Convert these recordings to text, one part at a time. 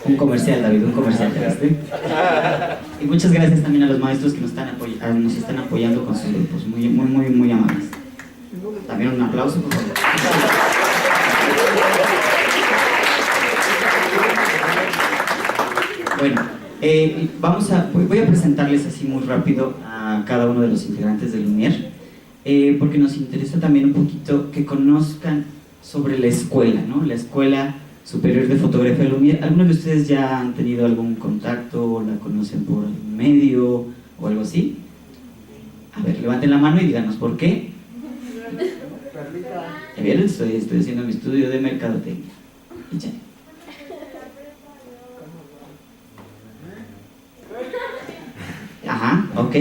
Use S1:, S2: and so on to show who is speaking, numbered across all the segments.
S1: Un comercial, David, un comercial, ¿viste? Y muchas gracias también a los maestros que nos están apoyando con sus grupos, muy amables. También un aplauso, por favor. Bueno, voy a presentarles así muy rápido a cada uno de los integrantes del Lumière, porque nos interesa también un poquito que conozcan sobre la escuela, ¿no? La Escuela Superior de Fotografía Lumière. ¿Algunos de ustedes ya han tenido algún contacto o la conocen por algún medio o algo así? A ver, levanten la mano y díganos por qué. ¿Ya vieron? Estoy haciendo mi estudio de mercadotecnia. Ajá, ok.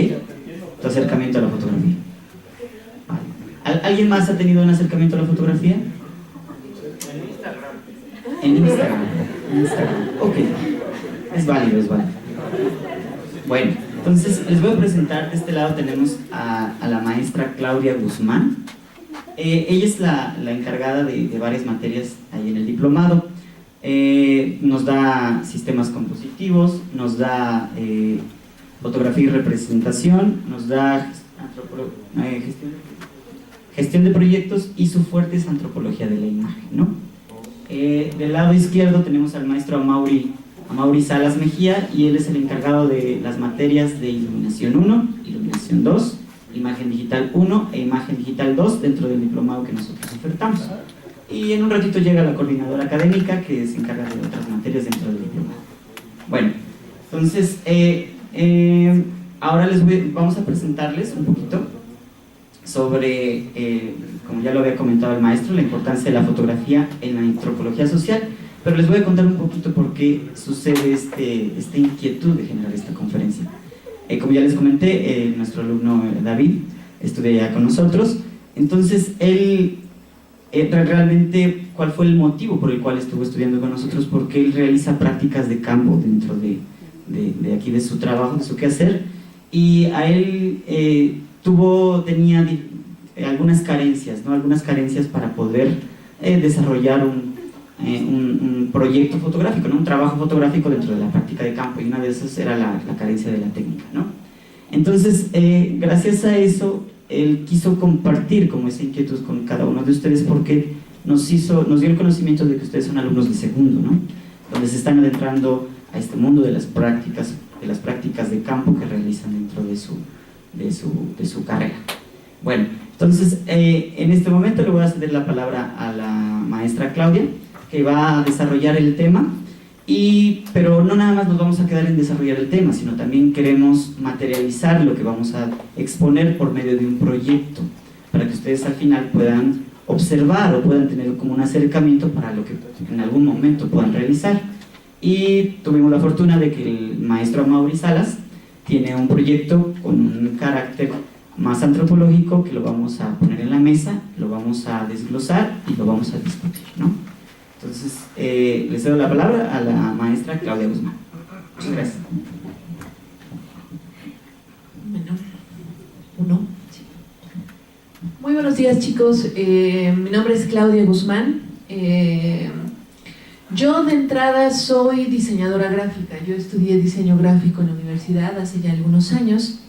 S1: Tu acercamiento a la fotografía. Vale. ¿Alguien más ha tenido un acercamiento a la fotografía? En Instagram. Ok. Es válido. Bueno, entonces les voy a presentar. De este lado tenemos a la maestra Claudia Guzmán. Ella es la encargada de varias materias ahí en el diplomado. Nos da sistemas compositivos, nos da fotografía y representación, nos da gestión de proyectos, y su fuerte es antropología de la imagen, ¿no? Del lado izquierdo tenemos al maestro Amaury Salas Mejía, y él es el encargado de las materias de iluminación 1, iluminación 2, imagen digital 1 e imagen digital 2 dentro del diplomado que nosotros ofertamos. Y en un ratito llega la coordinadora académica, que se encarga de otras materias dentro del diplomado. Bueno, entonces ahora vamos a presentarles un poquito sobre, como ya lo había comentado el maestro, la importancia de la fotografía en la antropología social, pero les voy a contar un poquito por qué sucede esta inquietud de generar esta conferencia. Como ya les comenté, nuestro alumno David estudia ya con nosotros. Entonces él realmente, ¿cuál fue el motivo por el cual estuvo estudiando con nosotros? Porque él realiza prácticas de campo dentro de aquí, de su trabajo, de su quehacer, y a él tenía algunas carencias, ¿no? Algunas carencias para poder desarrollar un proyecto fotográfico, ¿no? Un trabajo fotográfico dentro de la práctica de campo, y una de esas era la carencia de la técnica, ¿no? Entonces, gracias a eso, él quiso compartir como esa inquietud con cada uno de ustedes, porque nos dio el conocimiento de que ustedes son alumnos de segundo, ¿no? Donde se están adentrando a este mundo de las prácticas de campo que realizan dentro de su carrera. Bueno, entonces en este momento le voy a ceder la palabra a la maestra Claudia, que va a desarrollar el tema, pero no nada más nos vamos a quedar en desarrollar el tema, sino también queremos materializar lo que vamos a exponer por medio de un proyecto, para que ustedes al final puedan observar o puedan tener como un acercamiento para lo que en algún momento puedan realizar. Y tuvimos la fortuna de que el maestro Amaury Salas tiene un proyecto con un carácter más antropológico, que lo vamos a poner en la mesa, lo vamos a desglosar y lo vamos a discutir, ¿no? Entonces, le cedo la palabra a la maestra Claudia Guzmán. Muchas gracias.
S2: Sí. Muy buenos días, chicos. Mi nombre es Claudia Guzmán. Yo de entrada soy diseñadora gráfica. Yo estudié diseño gráfico en la universidad hace ya algunos años,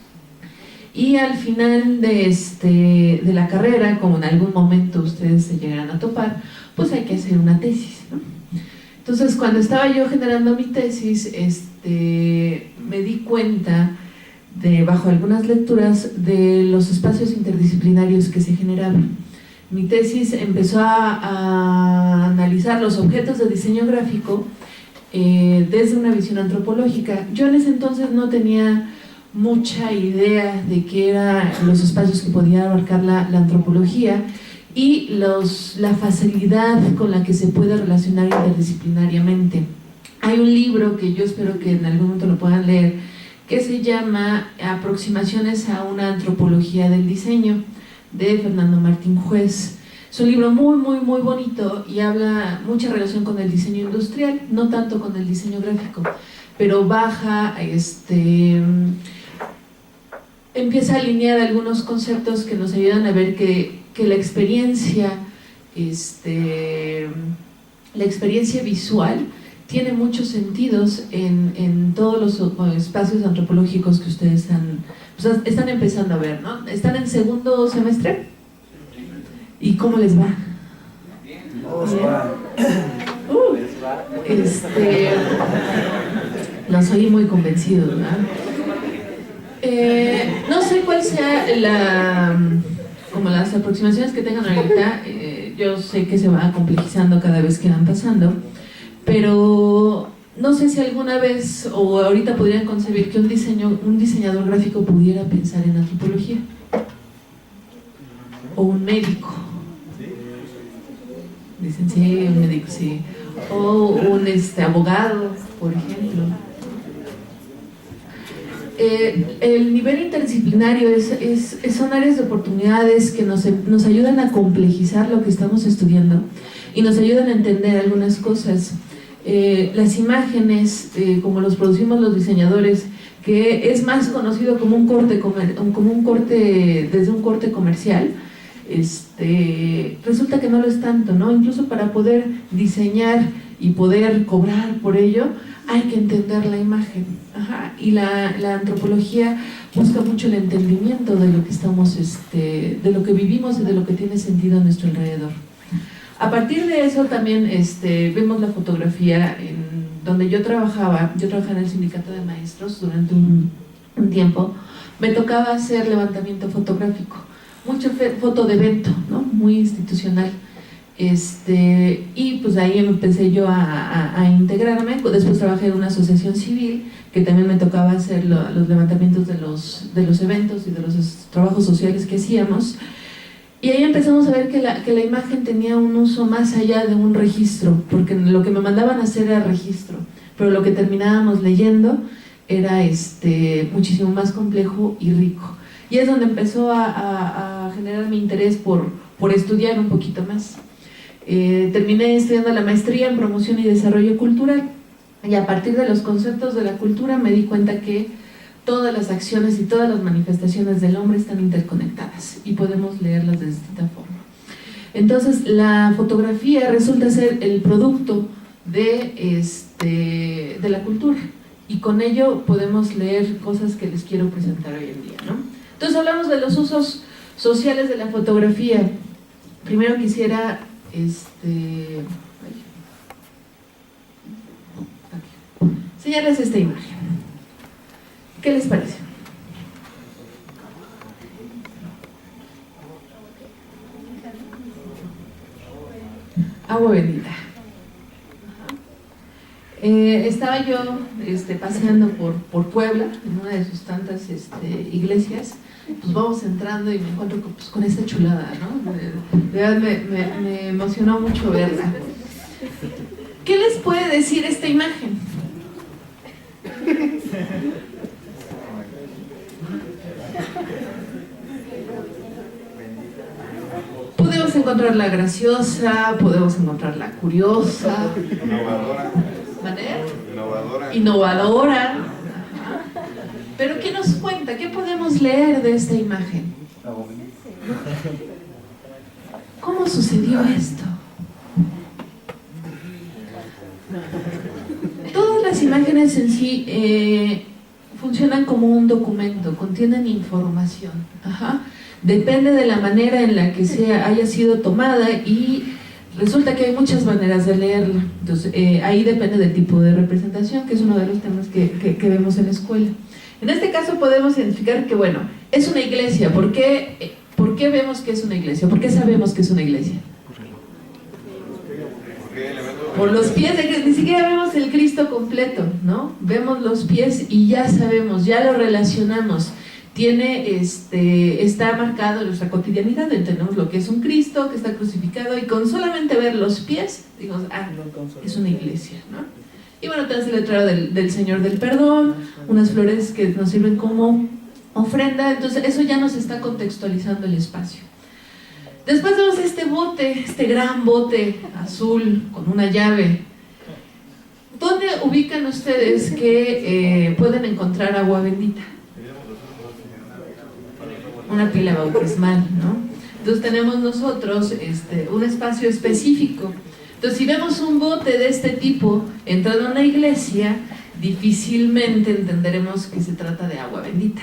S2: y al final de la carrera, como en algún momento ustedes se llegarán a topar, pues hay que hacer una tesis, ¿no? Entonces, cuando estaba yo generando mi tesis, me di cuenta, bajo algunas lecturas, de los espacios interdisciplinarios que se generaban. Mi tesis empezó a analizar los objetos de diseño gráfico desde una visión antropológica. Yo en ese entonces no tenía mucha idea de qué eran los espacios que podía abarcar la antropología y la facilidad con la que se puede relacionar interdisciplinariamente. Hay un libro que yo espero que en algún momento lo puedan leer, que se llama Aproximaciones a una antropología del diseño, de Fernando Martín Juez. Es un libro muy bonito y habla mucha relación con el diseño industrial, no tanto con el diseño gráfico, pero empieza a alinear algunos conceptos que nos ayudan a ver que la experiencia visual tiene muchos sentidos en todos los espacios antropológicos que ustedes están empezando a ver, ¿no? ¿Están en segundo semestre? ¿Y cómo les va? Los oí muy convencidos, ¿verdad? No sé cuál sea como las aproximaciones que tengan ahorita. Yo sé que se va complejizando cada vez que van pasando, pero no sé si alguna vez o ahorita podrían concebir que un diseñador gráfico pudiera pensar en antropología, o un médico. Dicen, sí, un médico, sí. O un abogado, por ejemplo. El nivel interdisciplinario son áreas de oportunidades que nos ayudan a complejizar lo que estamos estudiando y nos ayudan a entender algunas cosas. Las imágenes, como los producimos los diseñadores, que es más conocido como un corte desde un corte comercial, resulta que no lo es tanto, ¿no? Incluso para poder diseñar y poder cobrar por ello, hay que entender la imagen. Ajá. Y la antropología busca mucho el entendimiento de lo que estamos, de lo que vivimos y de lo que tiene sentido a nuestro alrededor. A partir de eso también vemos la fotografía donde yo trabajaba en el sindicato de maestros durante un tiempo. Me tocaba hacer levantamiento fotográfico, mucho foto de evento, ¿no? Muy institucional. Y pues ahí empecé yo a integrarme. Después trabajé en una asociación civil que también me tocaba hacer los levantamientos de los eventos y de los trabajos sociales que hacíamos. Y ahí empezamos a ver que la imagen tenía un uso más allá de un registro, porque lo que me mandaban a hacer era registro, pero lo que terminábamos leyendo era muchísimo más complejo y rico. Y es donde empezó a generar mi interés por estudiar un poquito más. Terminé estudiando la maestría en promoción y desarrollo cultural, y a partir de los conceptos de la cultura me di cuenta que todas las acciones y todas las manifestaciones del hombre están interconectadas y podemos leerlas de distinta forma. Entonces la fotografía resulta ser el producto de la cultura, y con ello podemos leer cosas que les quiero presentar hoy en día, ¿no? Entonces hablamos de los usos sociales de la fotografía. Primero quisiera enseñarles esta imagen. ¿Qué les parece? Agua bendita. Estaba yo paseando por Puebla, en una de sus tantas iglesias. Pues vamos entrando y me encuentro con esta chulada, ¿no? De verdad me emocionó mucho verla. ¿Qué les puede decir esta imagen? Podemos encontrarla graciosa, podemos encontrarla curiosa, innovadora. Ajá. Pero ¿qué nos cuenta? ¿Qué podemos leer de esta imagen? ¿Cómo sucedió esto? Todas las imágenes en sí funcionan como un documento, contienen información. Ajá. Depende de la manera en la que haya sido tomada, y resulta que hay muchas maneras de leerla. Entonces ahí depende del tipo de representación, que es uno de los temas que vemos en la escuela. En este caso podemos identificar que, bueno, es una iglesia. ¿Por qué vemos que es una iglesia? ¿Por qué sabemos que es una iglesia? Por los pies de Cristo. Ni siquiera vemos el Cristo completo, ¿no? Vemos los pies y ya sabemos, ya lo relacionamos. Está marcado en nuestra cotidianidad, entendemos lo que es un Cristo que está crucificado, y con solamente ver los pies, digamos, es una iglesia, ¿no? Y bueno, tenemos el letrero del Señor del Perdón, unas flores que nos sirven como ofrenda. Entonces eso ya nos está contextualizando el espacio. Después vemos este gran bote azul con una llave. ¿Dónde ubican ustedes que pueden encontrar agua bendita? Una pila bautismal, ¿no? Entonces tenemos nosotros un espacio específico Entonces, si vemos un bote de este tipo entrando a una iglesia, difícilmente entenderemos que se trata de agua bendita.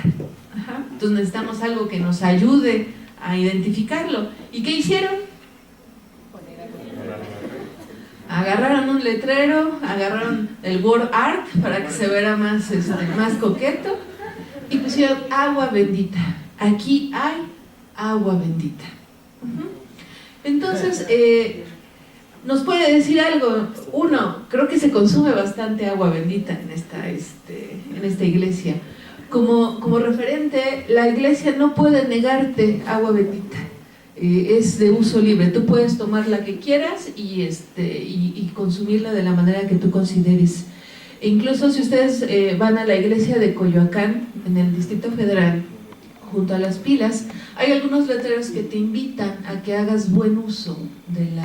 S2: Ajá. Entonces necesitamos algo que nos ayude a identificarlo. ¿Y qué hicieron? Agarraron un letrero, agarraron el word art para que se viera más, más coqueto y pusieron agua bendita. Aquí hay agua bendita. Entonces, nos puede decir algo. Uno, creo que se consume bastante agua bendita en esta iglesia. Como referente, la iglesia no puede negarte agua bendita. Es de uso libre. Tú puedes tomar la que quieras y consumirla de la manera que tú consideres. E incluso si ustedes van a la iglesia de Coyoacán, en el Distrito Federal, junto a las pilas, hay algunos letreros que te invitan a que hagas buen uso del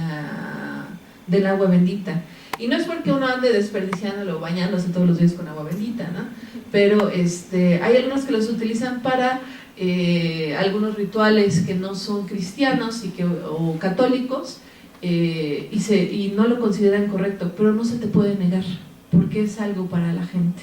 S2: agua bendita. Y no es porque uno ande desperdiciándolo o bañándose todos los días con agua bendita, ¿no? Pero hay algunos que los utilizan para algunos rituales que no son cristianos o católicos y no lo consideran correcto, pero no se te puede negar porque es algo para la gente.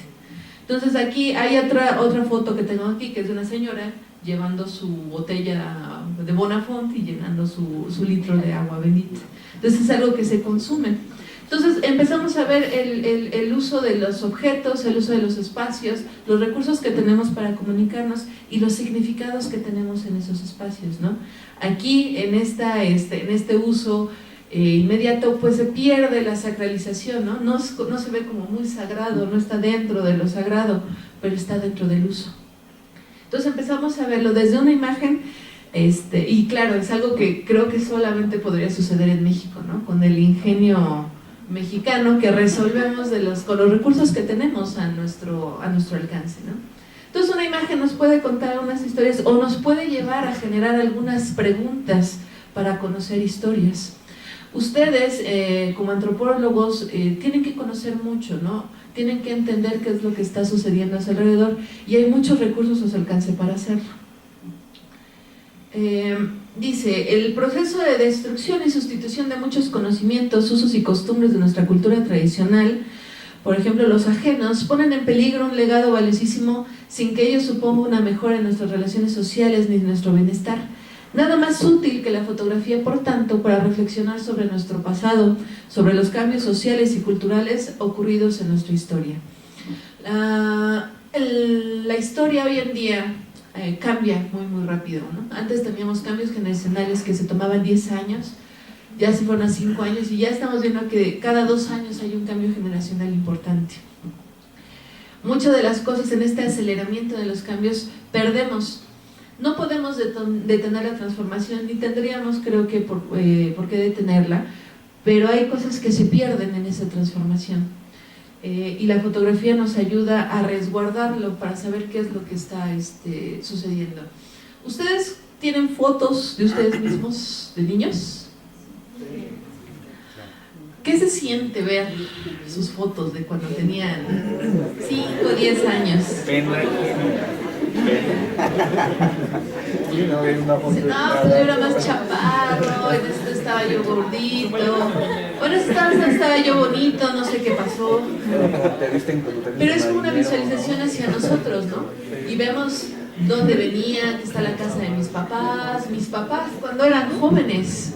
S2: Entonces aquí hay otra foto que tengo aquí, que es de una señora llevando su botella de Bonafont y llenando su litro de agua bendita. Entonces es algo que se consume. Entonces empezamos a ver el uso de los objetos, el uso de los espacios, los recursos que tenemos para comunicarnos y los significados que tenemos en esos espacios, ¿no? Aquí en este uso inmediato pues se pierde la sacralización, ¿no? No se ve como muy sagrado, no está dentro de lo sagrado, pero está dentro del uso. Entonces empezamos a verlo desde una imagen, y claro, es algo que creo que solamente podría suceder en México, ¿no? Con el ingenio mexicano que resolvemos con los recursos que tenemos a nuestro alcance, ¿no? Entonces una imagen nos puede contar unas historias o nos puede llevar a generar algunas preguntas para conocer historias. Ustedes, como antropólogos, tienen que conocer mucho, ¿no? Tienen que entender qué es lo que está sucediendo a su alrededor y hay muchos recursos a su alcance para hacerlo. Dice, el proceso de destrucción y sustitución de muchos conocimientos, usos y costumbres de nuestra cultura tradicional, por ejemplo los ajenos, ponen en peligro un legado valiosísimo sin que ello suponga una mejora en nuestras relaciones sociales ni en nuestro bienestar. Nada más útil que la fotografía, por tanto, para reflexionar sobre nuestro pasado, sobre los cambios sociales y culturales ocurridos en nuestra historia. La historia hoy en día cambia muy rápido, ¿no? Antes teníamos cambios generacionales que se tomaban 10 años, ya se fueron a 5 años y ya estamos viendo que cada 2 años hay un cambio generacional importante. Muchas de las cosas en este aceleramiento de los cambios perdemos. No podemos detener la transformación, ni tendríamos, creo que, por qué detenerla, pero hay cosas que se pierden en esa transformación. Y la fotografía nos ayuda a resguardarlo para saber qué es lo que está sucediendo. ¿Ustedes tienen fotos de ustedes mismos, de niños? ¿Qué se siente ver sus fotos de cuando tenían 5 o 10 años? No, pues yo era más chaparro, en esto estaba yo gordito, bueno, estaba yo bonito, no sé qué pasó. Pero es como una visualización hacia nosotros, ¿no? Y vemos dónde venía, que está la casa de mis papás cuando eran jóvenes.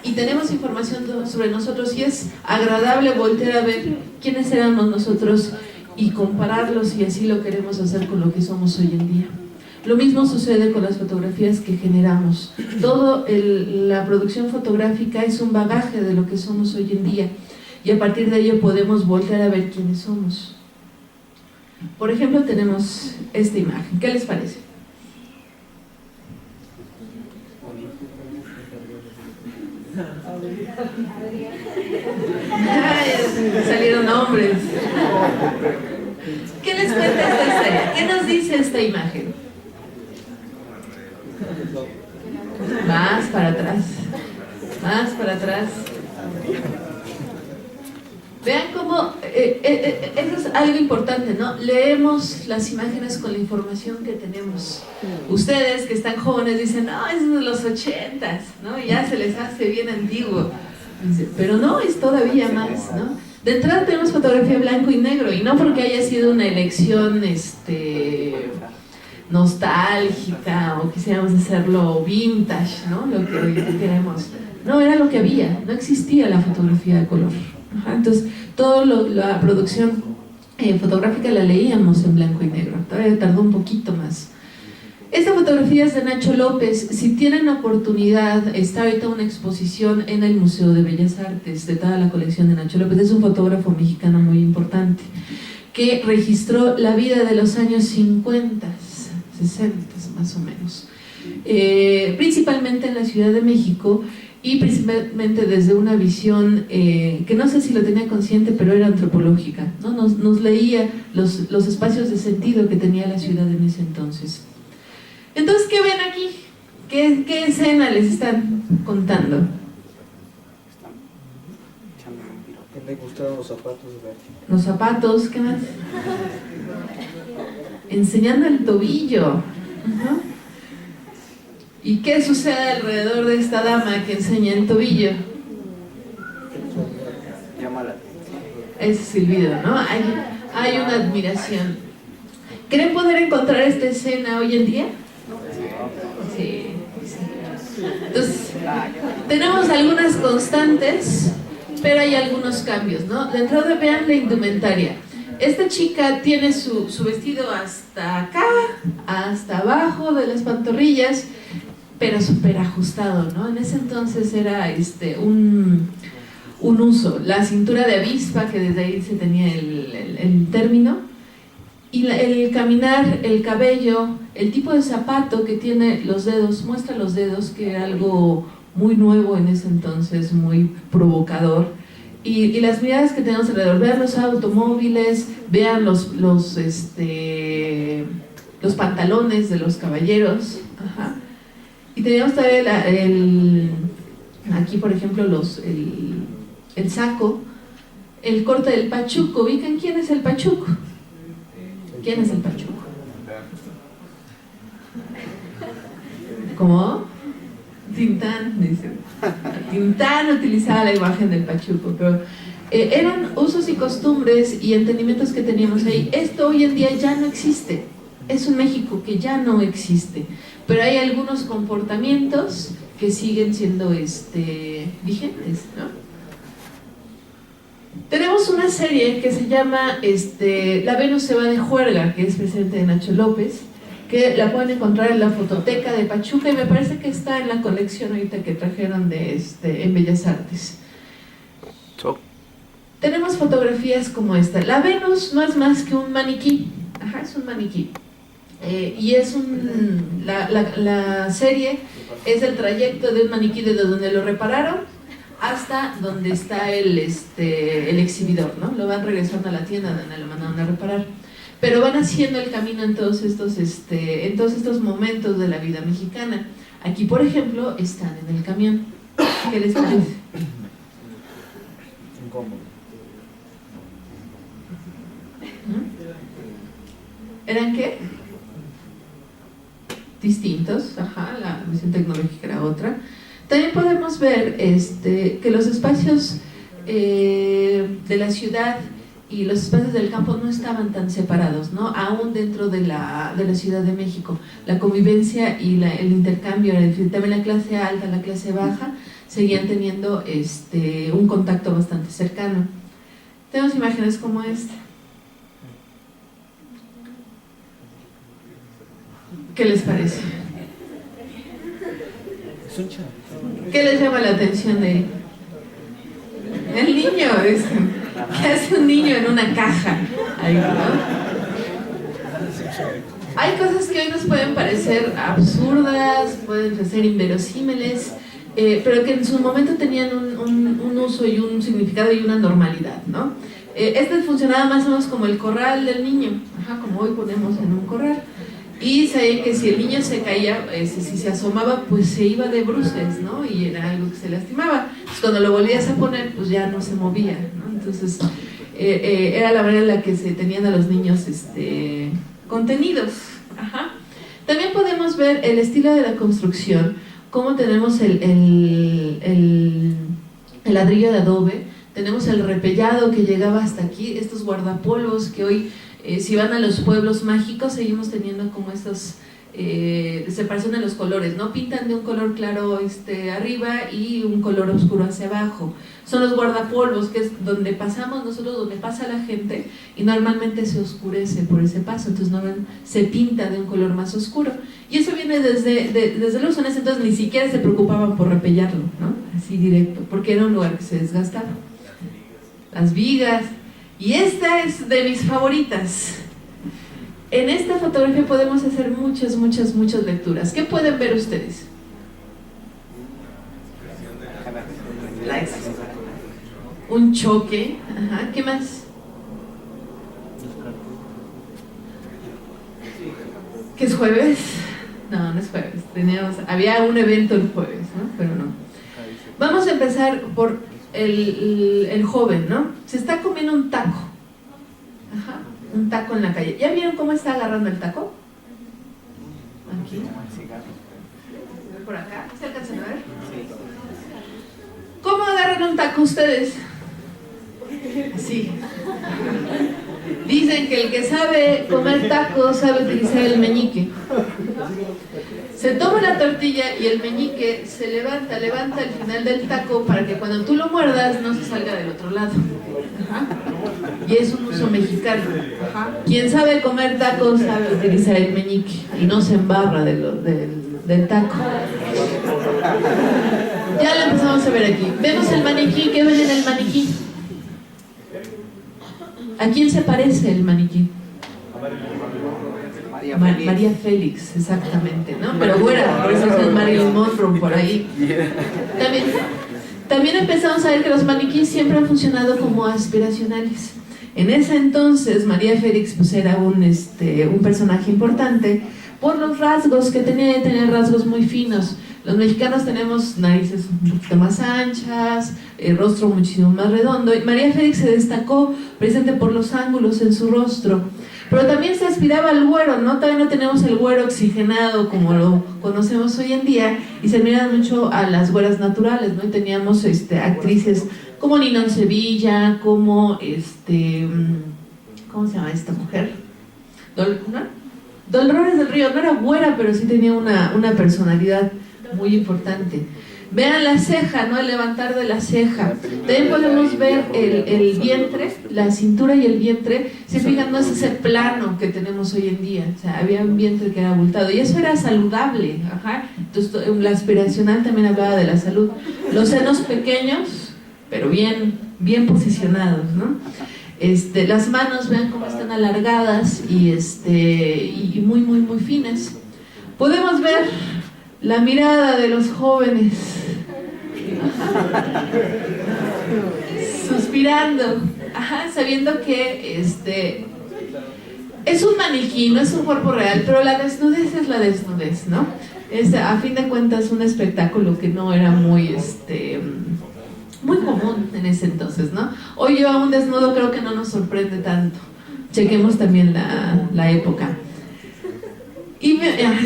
S2: Y tenemos información sobre nosotros y es agradable voltear a ver quiénes éramos nosotros y compararlos, y así lo queremos hacer con lo que somos hoy en día. Lo mismo sucede con las fotografías que generamos. La producción fotográfica es un bagaje de lo que somos hoy en día y a partir de ello podemos voltear a ver quiénes somos. Por ejemplo, tenemos esta imagen. ¿Qué les parece? Ay, salieron hombres. ¿Qué les cuenta esta historia? ¿Qué nos dice esta imagen? Más para atrás. Vean cómo, eso es algo importante, ¿no? Leemos las imágenes con la información que tenemos. Ustedes que están jóvenes dicen, no, es de los 80s, ¿no? Ya se les hace bien antiguo. Dice, pero no, es todavía más, ¿no? De entrada tenemos fotografía blanco y negro, y no porque haya sido una elección nostálgica o quisiéramos hacerlo vintage, ¿no? Lo que hoy queremos. No, era lo que había, no existía la fotografía de color. Ajá, entonces, toda la producción fotográfica la leíamos en blanco y negro, todavía tardó un poquito más. Esta fotografía es de Nacho López. Si tienen oportunidad, está ahorita una exposición en el Museo de Bellas Artes de toda la colección de Nacho López. Es un fotógrafo mexicano muy importante que registró la vida de los años 50, 60 más o menos, principalmente en la Ciudad de México, y principalmente desde una visión que no sé si lo tenía consciente, pero era antropológica, ¿no? Nos leía los espacios de sentido que tenía la ciudad en ese entonces. Entonces, ¿qué ven aquí? ¿Qué escena les están contando?
S3: Me gustaron los zapatos verdes.
S2: Los zapatos, ¿qué más? Enseñando el tobillo. Uh-huh. ¿Y qué sucede alrededor de esta dama que enseña el tobillo?
S3: Llama la atención.
S2: Ese es el video, ¿no? Hay una admiración. ¿Creen poder encontrar esta escena hoy en día? Sí. Entonces, tenemos algunas constantes, pero hay algunos cambios, ¿no? De entrada vean la indumentaria. Esta chica tiene su vestido hasta acá, hasta abajo de las pantorrillas, pero súper ajustado, ¿no? En ese entonces era un uso, la cintura de avispa, que desde ahí se tenía el término, y el caminar, el cabello, el tipo de zapato que tiene los dedos, muestra los dedos, que era algo muy nuevo en ese entonces, muy provocador, y las miradas que tenemos alrededor. Vean los automóviles, vean los pantalones de los caballeros. Ajá. Y teníamos todavía aquí por ejemplo el saco, el corte del pachuco. ¿Ubican quién es el pachuco? ¿Quién es el pachuco? ¿Cómo? Tintán, dice. Tintán utilizaba la imagen del pachuco, pero eran usos y costumbres y entendimientos que teníamos ahí. Esto hoy en día ya no existe. Es un México que ya no existe, pero hay algunos comportamientos que siguen siendo vigentes, ¿no? Tenemos una serie que se llama La Venus se va de juerga, que es precisamente de Nacho López, que la pueden encontrar en la fototeca de Pachuca, y me parece que está en la colección ahorita que trajeron en Bellas Artes. Tenemos fotografías como esta. La Venus no es más que un maniquí. Ajá, es un maniquí. Y es la serie es el trayecto de un maniquí desde donde lo repararon hasta donde está el exhibidor, ¿no? Lo van regresando a la tienda donde lo mandaron a reparar, pero van haciendo el camino en todos estos momentos de la vida mexicana. Aquí, por ejemplo, están en el camión. ¿Qué les parece?
S3: Incómodo.
S2: ¿Eran qué? Distintos, ajá, la visión tecnológica era otra. También podemos ver que los espacios de la ciudad y los espacios del campo no estaban tan separados, ¿no? Aún dentro de la Ciudad de México. La convivencia y el intercambio, también la clase alta, la clase baja, seguían teniendo un contacto bastante cercano. Tenemos imágenes como esta. ¿Qué les parece?
S3: Es un chavo.
S2: ¿Qué les llama la atención de él? El niño, ¿qué hace un niño en una caja? Ahí, ¿no? Hay cosas que hoy nos pueden parecer absurdas, pueden parecer inverosímiles, pero que en su momento tenían un uso y un significado y una normalidad, ¿no? Funcionaba más o menos como el corral del niño, ajá, como hoy ponemos en un corral. Y sabían que si el niño se caía, si se asomaba, pues se iba de bruces, ¿no? Y era algo que se lastimaba. Entonces, cuando lo volvías a poner, pues ya no se movía, ¿no? Entonces, era la manera en la que se tenían a los niños contenidos. Ajá. También podemos ver el estilo de la construcción, cómo tenemos el ladrillo de adobe, tenemos el repellado que llegaba hasta aquí, estos guardapolvos que hoy, si van a los pueblos mágicos, seguimos teniendo como estos separación de los colores, ¿no? Pintan de un color claro arriba y un color oscuro hacia abajo. Son los guardapolvos, que es donde pasamos nosotros, donde pasa la gente, y normalmente se oscurece por ese paso, entonces se pinta de un color más oscuro. Y eso viene desde los en ese entonces ni siquiera se preocupaban por repellarlo, ¿no? Así directo, porque era un lugar que se desgastaba. Las vigas, y esta es de mis favoritas. En esta fotografía podemos hacer muchas lecturas. ¿Qué pueden ver ustedes? Un choque. Ajá. ¿Qué más? ¿Qué es jueves? No, no es jueves. Había un evento el jueves, ¿no? Pero no. Vamos a empezar por el joven, ¿no? Se está comiendo un taco. Ajá. Un taco en la calle. ¿Ya vieron cómo está agarrando el taco? Aquí. Por acá. ¿Se alcanzan a ver? ¿Cómo agarran un taco ustedes? Así. Dicen que el que sabe comer tacos sabe utilizar el meñique. Se toma la tortilla y el meñique se levanta al final del taco para que cuando tú lo muerdas no se salga del otro lado. Ajá. Y es un uso mexicano. Ajá. Quien sabe comer tacos sabe utilizar el meñique y no se embarra del taco. Ya lo empezamos a ver aquí. Vemos el maniquí. ¿Qué ven en el maniquí? ¿A quién se parece el maniquí? María Félix, exactamente, ¿no? Pero bueno, por eso es Marilyn Monroe por ahí. También empezamos a ver que los maniquíes siempre han funcionado como aspiracionales. En ese entonces María Félix pues era un personaje importante por los rasgos que tenía rasgos muy finos. Los mexicanos tenemos narices un poquito más anchas, el rostro muchísimo más redondo, y María Félix se destacó precisamente por los ángulos en su rostro. Pero también se aspiraba al güero, ¿no? Todavía no tenemos el güero oxigenado como lo conocemos hoy en día, y se miran mucho a las güeras naturales, ¿no? Y teníamos actrices como Ninón Sevilla, como ¿cómo se llama esta mujer? Dolores del Río. No era güera, pero sí tenía una personalidad muy importante. Vean la ceja, ¿no? El levantar de la ceja. También podemos ver el vientre, la cintura y el vientre. Si fijan, no es ese plano que tenemos hoy en día. O sea, había un vientre que era abultado y eso era saludable. Ajá. Entonces, la aspiracional también hablaba de la salud. Los senos pequeños, pero bien posicionados, ¿no? Las manos, vean cómo están alargadas y muy finas. Podemos ver la mirada de los jóvenes, suspirando, sabiendo que es un maniquí, no es un cuerpo real, pero la desnudez es la desnudez, ¿no? Es a fin de cuentas un espectáculo que no era muy común en ese entonces, ¿no? Hoy yo a un desnudo creo que no nos sorprende tanto. Chequemos también la época. Y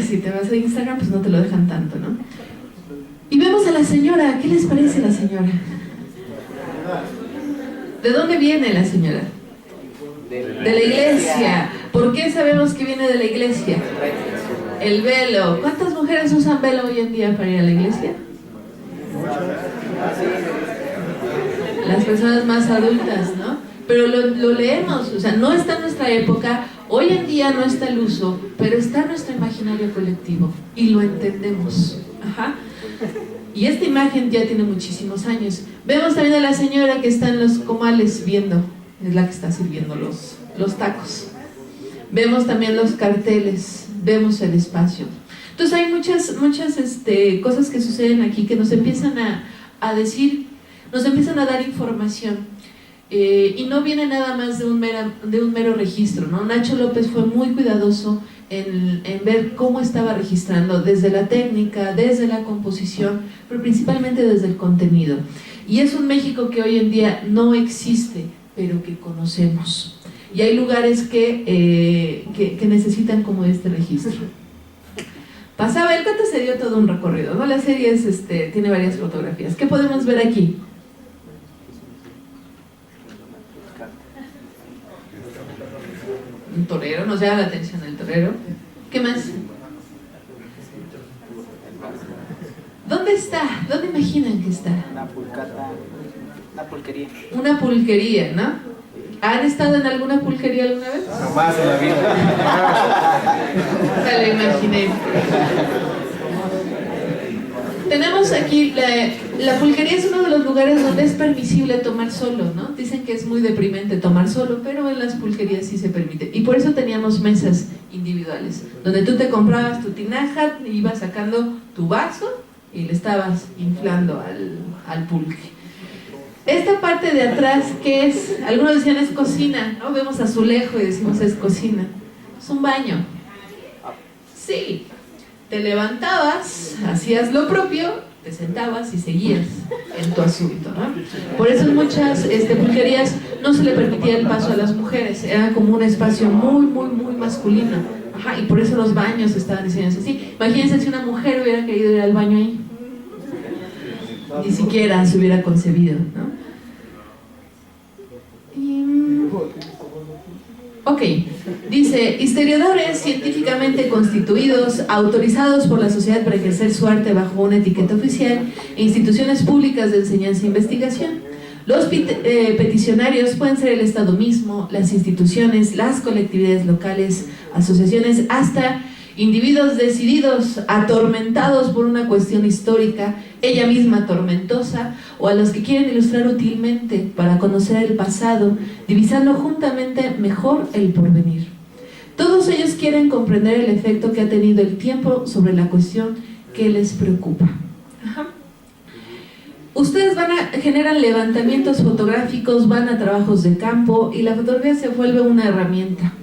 S2: si te vas a Instagram, pues no te lo dejan tanto, ¿no? Y vemos a la señora. ¿Qué les parece la señora? ¿De dónde viene la señora? De la iglesia. ¿Por qué sabemos que viene de la iglesia? El velo. ¿Cuántas mujeres usan velo hoy en día para ir a la iglesia? Las personas más adultas, ¿no? Pero lo leemos, o sea, no está en nuestra época, hoy en día no está el uso, pero está en nuestro imaginario colectivo y lo entendemos. Ajá. Y esta imagen ya tiene muchísimos años. Vemos también a la señora que está en los comales viendo, es la que está sirviendo los tacos. Vemos también los carteles, vemos el espacio. Entonces hay muchas cosas que suceden aquí que nos empiezan a decir, nos empiezan a dar información. Y no viene nada más de un mero registro, ¿no? Nacho López fue muy cuidadoso en ver cómo estaba registrando desde la técnica, desde la composición, pero principalmente desde el contenido. Y es un México que hoy en día no existe, pero que conocemos. Y hay lugares que necesitan como este registro. Pasaba, el Cata se dio todo un recorrido, ¿no? La serie tiene varias fotografías. ¿Qué podemos ver aquí? Un torero, nos llama la atención el torero. ¿Qué más? ¿Dónde está? ¿Dónde imaginan que está?
S3: Una pulcata, una pulquería.
S2: Una pulquería, ¿no? ¿Han estado en alguna pulquería alguna vez?
S3: Jamás en la vida.
S2: Me lo imaginé. Tenemos aquí, la pulquería es uno de los lugares donde es permisible tomar solo, ¿no? Dicen que es muy deprimente tomar solo, pero en las pulquerías sí se permite. Y por eso teníamos mesas individuales, donde tú te comprabas tu tinaja, ibas sacando tu vaso y le estabas inflando al pulque. Esta parte de atrás, ¿qué es? Algunos decían es cocina, ¿no? Vemos azulejo y decimos es cocina. Es un baño. Sí. Te levantabas, hacías lo propio, te sentabas y seguías en tu asunto, ¿no? Por eso en muchas pulquerías no se le permitía el paso a las mujeres, era como un espacio muy, muy, muy masculino. Ajá, y por eso los baños estaban diseñados así. Imagínense si una mujer hubiera querido ir al baño ahí. Ni siquiera se hubiera concebido, ¿no? Ok, dice, historiadores científicamente constituidos, autorizados por la sociedad para ejercer su arte bajo una etiqueta oficial, e instituciones públicas de enseñanza e investigación. Los peticionarios pueden ser el Estado mismo, las instituciones, las colectividades locales, asociaciones, hasta individuos decididos, atormentados por una cuestión histórica, ella misma tormentosa, o a los que quieren ilustrar útilmente para conocer el pasado, divisando juntamente mejor el porvenir. Todos ellos quieren comprender el efecto que ha tenido el tiempo sobre la cuestión que les preocupa. Ajá. Ustedes generan levantamientos fotográficos, van a trabajos de campo y la fotografía se vuelve una herramienta.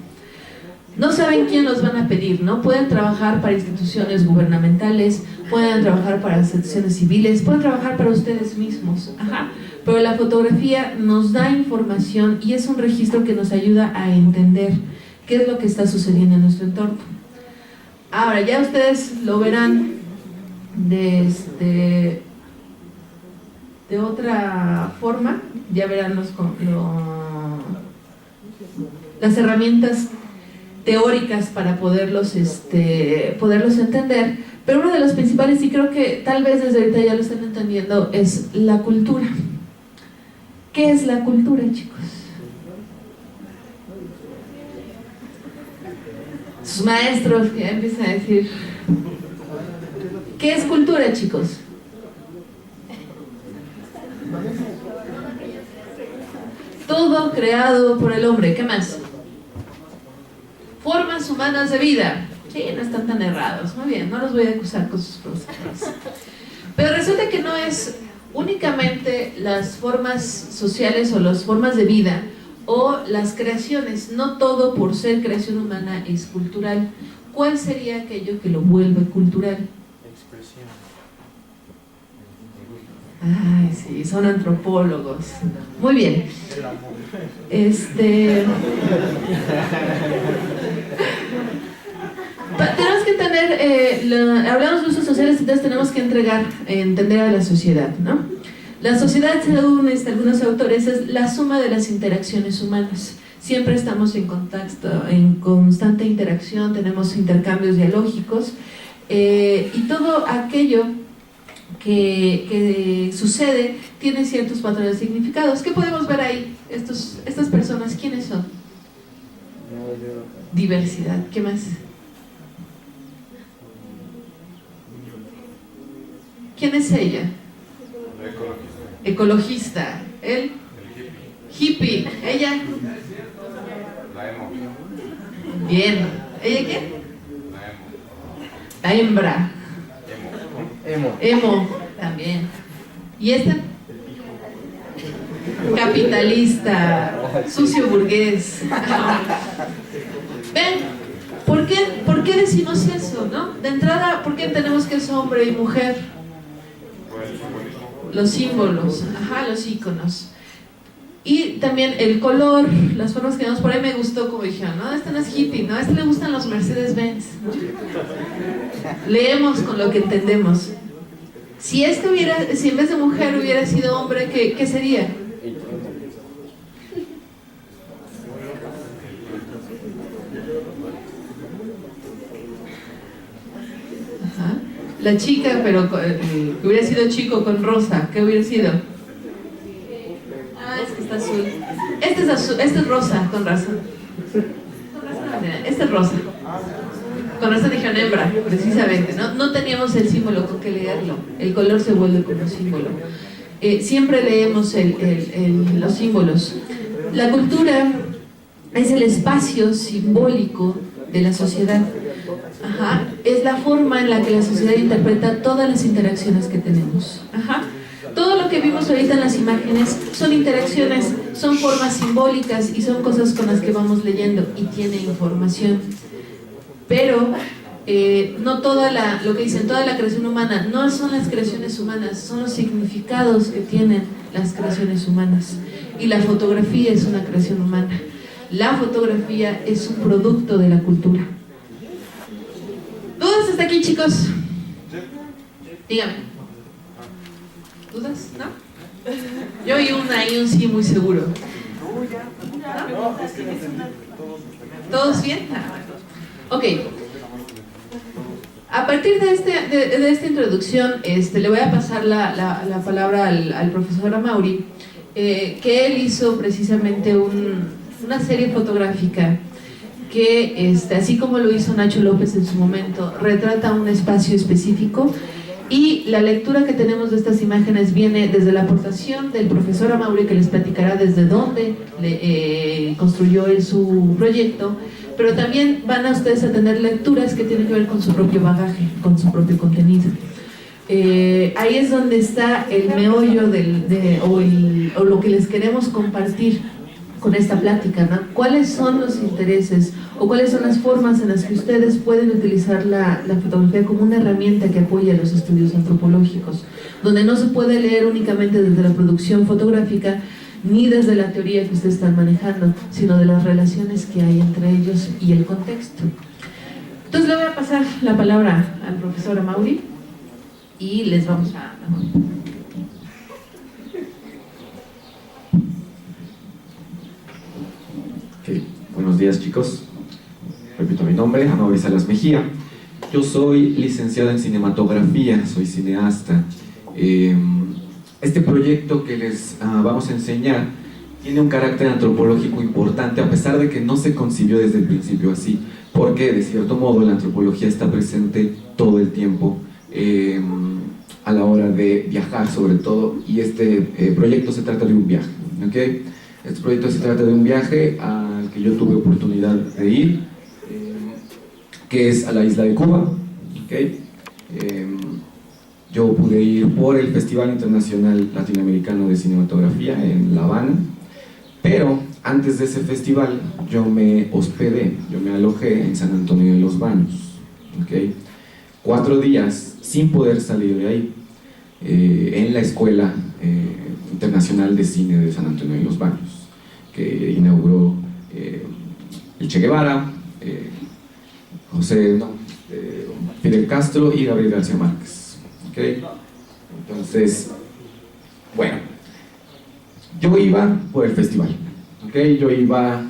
S2: No saben quién los van a pedir, ¿no? Pueden trabajar para instituciones gubernamentales, pueden trabajar para instituciones civiles, pueden trabajar para ustedes mismos. Ajá. Pero la fotografía nos da información y es un registro que nos ayuda a entender qué es lo que está sucediendo en nuestro entorno. Ahora, ya ustedes lo verán de otra forma, ya verán las herramientas teóricas para poderlos entender, pero uno de los principales, y creo que tal vez desde ahorita ya lo están entendiendo, es la cultura. ¿Qué es la cultura, chicos? Sus maestros que ya empiezan a decir, ¿qué es cultura, chicos? Todo creado por el hombre. ¿Qué más? Formas humanas de vida. Sí, no están tan errados. Muy bien, no los voy a acusar con sus procesos. Pero resulta que no es únicamente las formas sociales o las formas de vida o las creaciones. No todo por ser creación humana es cultural. ¿Cuál sería aquello que lo vuelve cultural?
S3: Expresión.
S2: Ay, sí, son antropólogos. Muy bien. Tenemos que entender, hablamos de usos sociales, entonces tenemos que entender a la sociedad, ¿no? La sociedad, según algunos autores, es la suma de las interacciones humanas. Siempre estamos en contacto, en constante interacción, tenemos intercambios dialógicos, y todo aquello que sucede tiene ciertos patrones significados. ¿Qué podemos ver ahí? Estas personas, ¿quiénes son? Diversidad. ¿Qué más? ¿Quién es ella? Ecologista. ¿Él? Hippie. ¿Ella? Bien. ¿Ella qué? La hembra. Emo, también. ¿Y este? Capitalista, sucio burgués. ¿Ven? ¿Por qué decimos eso, no? De entrada, ¿por qué entendemos que es hombre y mujer? Los símbolos, ajá, los íconos. Y también el color, las formas que vemos. Por ahí me gustó como dijeron, no, este no es hippie, no, a este le gustan los Mercedes-Benz, ¿no? Leemos con lo que entendemos. Si en vez de mujer hubiera sido hombre, ¿qué sería? La chica, pero que hubiera sido chico con rosa, ¿qué hubiera sido? Ah, es que está azul. Este es azul, este es rosa, con razón. Este es rosa. Con razón dijeron hembra, precisamente, ¿no? No teníamos el símbolo con que leerlo. El color se vuelve como símbolo. Siempre leemos los símbolos. La cultura es el espacio simbólico de la sociedad. Ajá. Es la forma en la que la sociedad interpreta todas las interacciones que tenemos. Ajá. Todo lo que vimos ahorita en las imágenes son interacciones, son formas simbólicas y son cosas con las que vamos leyendo y tiene información. Pero no lo que dicen, toda la creación humana, no son las creaciones humanas, son los significados que tienen las creaciones humanas. Y la fotografía es una creación humana. La fotografía es un producto de la cultura. ¿Dudas hasta aquí, chicos? Díganme. ¿Dudas? ¿No? Yo oí un sí muy seguro. ¿No? ¿Todos bien? Ok. A partir de esta introducción, le voy a pasar la palabra al profesor Amaury, que él hizo precisamente una serie fotográfica que, así como lo hizo Nacho López en su momento, retrata un espacio específico, y la lectura que tenemos de estas imágenes viene desde la aportación del profesor Amaury, que les platicará desde dónde construyó él su proyecto, pero también van a ustedes a tener lecturas que tienen que ver con su propio bagaje, con su propio contenido. Ahí es donde está el meollo o lo que les queremos compartir con esta plática, ¿no? ¿Cuáles son los intereses o cuáles son las formas en las que ustedes pueden utilizar la fotografía como una herramienta que apoya los estudios antropológicos, donde no se puede leer únicamente desde la producción fotográfica ni desde la teoría que ustedes están manejando, sino de las relaciones que hay entre ellos y el contexto? Entonces le voy a pasar la palabra al profesor Amaury y les vamos a...
S4: Buenos días, chicos. Repito mi nombre, Amaury Salas Mejía. Yo soy licenciado en cinematografía, soy cineasta. Este proyecto que les vamos a enseñar tiene un carácter antropológico importante, a pesar de que no se concibió desde el principio así, porque de cierto modo la antropología está presente todo el tiempo a la hora de viajar, sobre todo, y este proyecto se trata de un viaje, ¿okay? Este proyecto se trata de un viaje al que yo tuve oportunidad de ir, que es a la isla de Cuba, ¿okay? Yo pude ir por el Festival Internacional Latinoamericano de Cinematografía en La Habana, pero antes de ese festival yo me hospedé, yo me alojé en San Antonio de los Baños, ¿okay? 4 días sin poder salir de ahí, en la Escuela Internacional de Cine de San Antonio de los Baños, que inauguró el Che Guevara, Fidel Castro y Gabriel García Márquez, ¿okay? Entonces, bueno, yo iba por el festival, ¿okay? Yo iba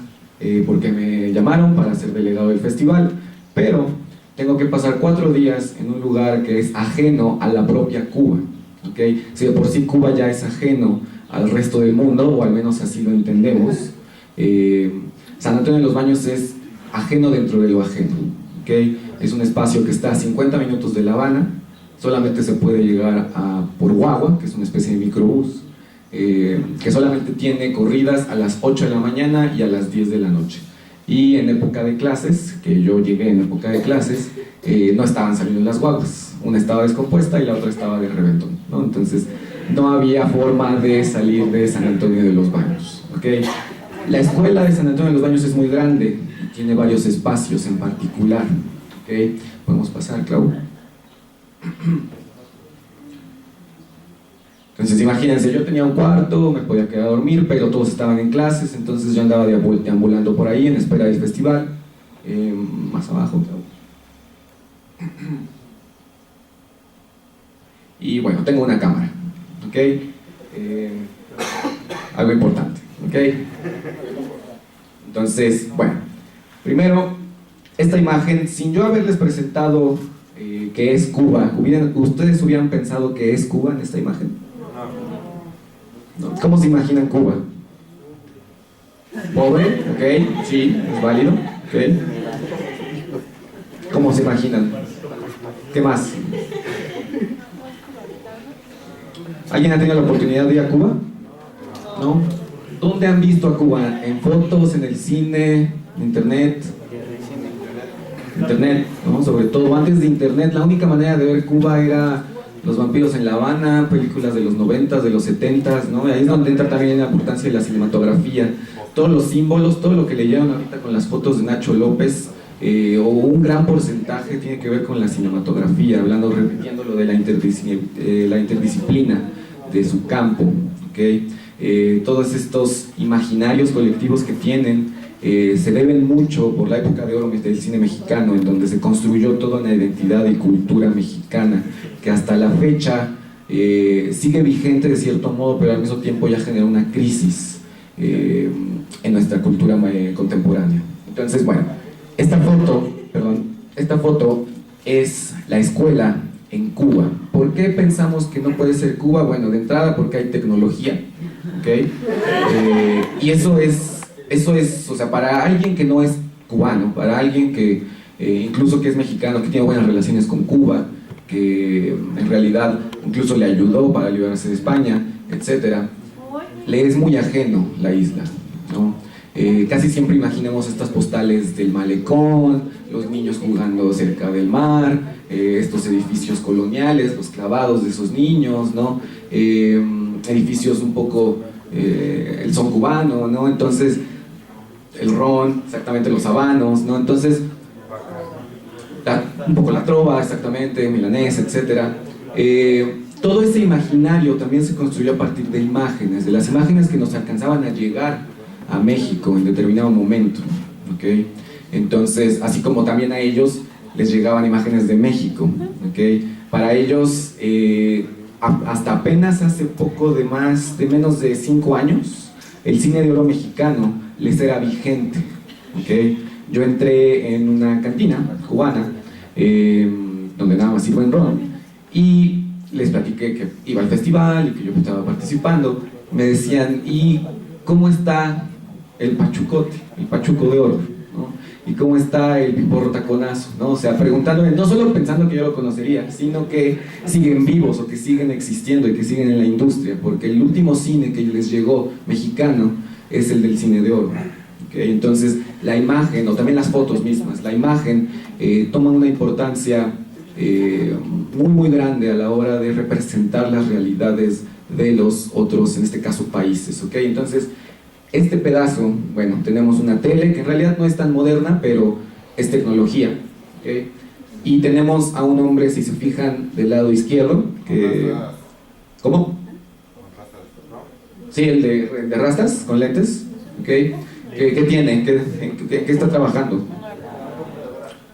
S4: porque me llamaron para ser delegado del festival, pero tengo que pasar 4 días en un lugar que es ajeno a la propia Cuba, ¿okay? Si de por sí Cuba ya es ajeno al resto del mundo, o al menos así lo entendemos, San Antonio de los Baños es ajeno dentro de lo ajeno, ¿okay? Es un espacio que está a 50 minutos de La Habana, solamente se puede llegar por guagua, que es una especie de microbús, que solamente tiene corridas a las 8 de la mañana y a las 10 de la noche. Y en época de clases, que yo llegué en época de clases, no estaban saliendo las guaguas, una estaba descompuesta y la otra estaba de reventón, ¿no? Entonces no había forma de salir de San Antonio de los Baños, ¿okay? La escuela de San Antonio de los Baños es muy grande, tiene varios espacios en particular, ¿okay? Podemos pasar, Clau. Entonces imagínense, yo tenía un cuarto, me podía quedar a dormir, pero todos estaban en clases, entonces yo andaba deambulando por ahí en espera del festival. Más abajo, Clau. Y bueno, tengo una cámara, ¿ok? Algo importante, ¿ok? Entonces, bueno, primero, esta imagen, sin yo haberles presentado qué es Cuba, ¿ustedes hubieran pensado que es Cuba en esta imagen? ¿No? ¿Cómo se imaginan Cuba? Pobre, ok, sí, es válido, ok. ¿Cómo se imaginan? ¿Qué más? ¿Alguien ha tenido la oportunidad de ir a Cuba? ¿No? ¿Dónde han visto a Cuba? ¿En fotos, en el cine, en internet? Internet, ¿no? Sobre todo antes de internet, la única manera de ver Cuba era Los vampiros en La Habana, películas de los 90s, de los 70s, ¿no? Y ahí es donde entra también la importancia de la cinematografía. Todos los símbolos, todo lo que leyeron ahorita con las fotos de Nacho López, o un gran porcentaje tiene que ver con la cinematografía, repitiendo lo de la interdisciplina de su campo, ¿ok? Todos estos imaginarios colectivos que tienen se deben mucho por la época de oro del cine mexicano, en donde se construyó toda una identidad y cultura mexicana que hasta la fecha sigue vigente de cierto modo, pero al mismo tiempo ya genera una crisis en nuestra cultura contemporánea. Entonces, bueno, esta foto es la escuela en Cuba. ¿Por qué pensamos que no puede ser Cuba? Bueno, de entrada porque hay tecnología, ¿ok? Y eso es, o sea, para alguien que no es cubano, para alguien que incluso que es mexicano, que tiene buenas relaciones con Cuba, que en realidad incluso le ayudó para liberarse de España, etcétera, le es muy ajeno la isla, ¿no? Casi siempre imaginamos estas postales del malecón, los niños jugando cerca del mar, estos edificios coloniales, los clavados de esos niños, ¿no? Edificios un poco, el son cubano, ¿no? Entonces, el ron, exactamente, los habanos, ¿no? Entonces, un poco la trova, exactamente, milanesa, etcétera. Todo ese imaginario también se construyó a partir de imágenes, de las imágenes que nos alcanzaban a llegar a México en determinado momento, ¿ok? Entonces, así como también a ellos les llegaban imágenes de México, ¿ok? Para ellos, hasta apenas hace poco de menos de 5 años, el cine de oro mexicano les era vigente, ¿ok? Yo entré en una cantina cubana, donde nada más sirven ron, y les platiqué que iba al festival y que yo estaba participando. Me decían, ¿y cómo está el pachucote, el pachuco de oro, ¿no? ¿Y cómo está el piporro taconazo, ¿no? O sea, preguntándome, no solo pensando que yo lo conocería, sino que siguen vivos o que siguen existiendo y que siguen en la industria, porque el último cine que les llegó mexicano es el del cine de oro, ¿okay? Entonces, la imagen, o también las fotos mismas, la imagen toma una importancia muy muy grande a la hora de representar las realidades de los otros, en este caso, países, ¿ok? Entonces, este pedazo, bueno, tenemos una tele que en realidad no es tan moderna, pero es tecnología, ¿ok? Y tenemos a un hombre, si se fijan, del lado izquierdo, que... ¿Cómo? Sí, el de rastas, con lentes, ¿ok? ¿Qué tiene? ¿Qué está trabajando?